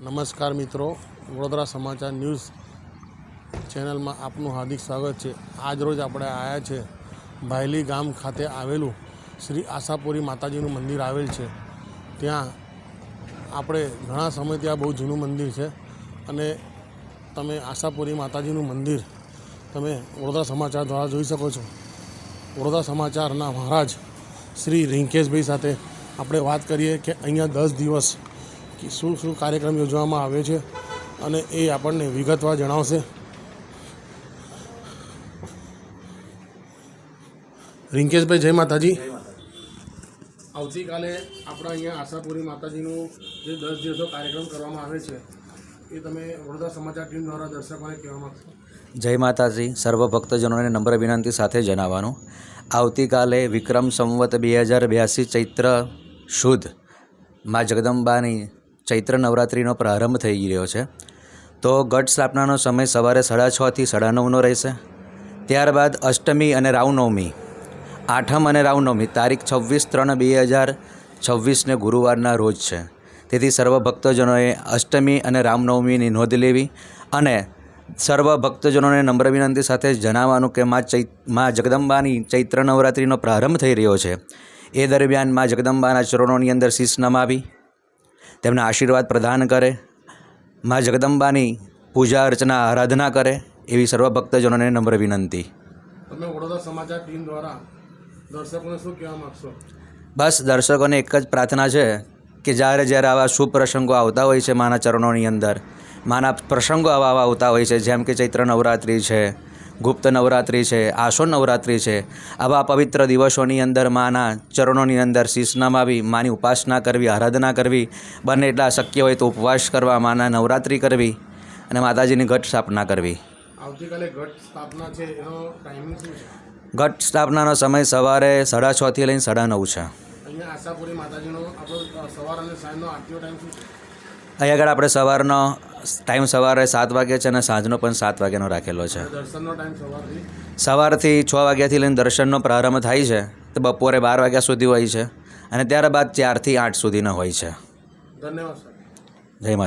નમસ્કાર મિત્રો, વડોદરા સમાચાર ન્યૂઝ ચેનલમાં આપનું હાર્દિક સ્વાગત છે। આજ રોજ આપણે આવ્યા છે ભાયલી ગામ ખાતે આવેલું શ્રી આશાપુરી માતાજીનું મંદિર આવેલ છે। ત્યાં આપણે ઘણા સમયથી આ બહુ જૂનું મંદિર છે અને તમે આશાપુરી માતાજીનું મંદિર તમે વડોદરા સમાચાર દ્વારા જોઈ શકો છો। વડોદરા સમાચારના મહારાજ શ્રી રિંકેશભાઈ સાથે આપણે વાત કરીએ કે અહીંયા 10 દિવસ શું શું કાર્યક્રમ યોજવામાં આવે છે અને એ આપણને વિગતવાર જણાવશે। રિંકેશભાઈ, જય માતાજી। આવતીકાલે આપણા અહીંયા આશાપુરી માતાજીનું જે 10 દિવસનો કાર્યક્રમ કરવામાં આવે છે એ તમે વડોદરા સમાચાર ટીમ દ્વારા દર્શકોને કહેવા માગશો? જય માતાજી। સર્વ ભક્તજનોને નમ્ર વિનંતી સાથે જણાવવાનું, આવતીકાલે વિક્રમ સંવત 2082 ચૈત્ર શુદ્ધ મા જગદંબાની ચૈત્ર નવરાત્રિનો પ્રારંભ થઈ રહ્યો છે। તો ઘટ સ્થાપનાનો સમય સવારે 6:30 થી 9:30 રહેશે। ત્યારબાદ અષ્ટમી અને રામનવમી, આઠમ અને રામનવમી તારીખ 26/3/2026ને ગુરુવારના રોજ છે। તેથી સર્વ ભક્તજનોએ અષ્ટમી અને રામનવમીની નોંધ લેવી અને સર્વ ભક્તજનોને નમ્ર વિનંતી સાથે જણાવવાનું કે મા જગદંબાની ચૈત્ર નવરાત્રિનો પ્રારંભ થઈ રહ્યો છે। એ દરમિયાન મા જગદંબાના ચરણોની અંદર શીશ નમાવી તેમના આશીર્વાદ પ્રદાન કરે, મા જગદંબાની પૂજા અર્ચના આરાધના કરે એવી સર્વ ભક્તજનોને નમ્ર વિનંતી। તમે વડોદરા સમાચાર ટીમ દ્વારા દર્શકોને શું કહેવા માગશો? બસ દર્શકોને એક જ પ્રાર્થના છે કે જ્યારે આવા શુભ પ્રસંગો આવતા હોય છે માના ચરણોની અંદર, માના પ્રસંગો આવા આવતા હોય છે, જેમ કે ચૈત્ર નવરાત્રિ છે, ગુપ્ત નવરાત્રિ છે, આસો નવરાત્રિ છે, આવા પવિત્ર દિવસોની અંદર માના ચરણોની અંદર શીશ નમાવી માની ઉપાસના કરવી, આરાધના કરવી, બને એટલા શક્ય હોય તો ઉપવાસ કરવા, માના નવરાત્રિ કરવી અને માતાજીની ઘટ સ્થાપના કરવી। આવતીકાલે ઘટ સ્થાપના છે, એનો ટાઈમિંગ શું છે? ઘટ સ્થાપનાનો સમય સવારે 6:30 થી લઈને 9:30 છે। અહીંયા આશાપુરી માતાજીનો આપણો સવાર અને સાંજનો આરતીનો ટાઈમ શું છે? અહીં આગળ આપણે સવારનો ટાઈમ સવારે 7 વાગે છે અને સાંજનો પણ 7 વાગ્યાનો રાખેલો છે। દર્શનનો ટાઈમ સવારથી 6 વાગ્યાથી લઈને દર્શનનો પ્રારંભ થાય છે તો બપોરે 12 વાગ્યા સુધી હોય છે અને ત્યારબાદ 4 થી 8 સુધીનો હોય છે। ધન્યવાદ સર। જય માતા।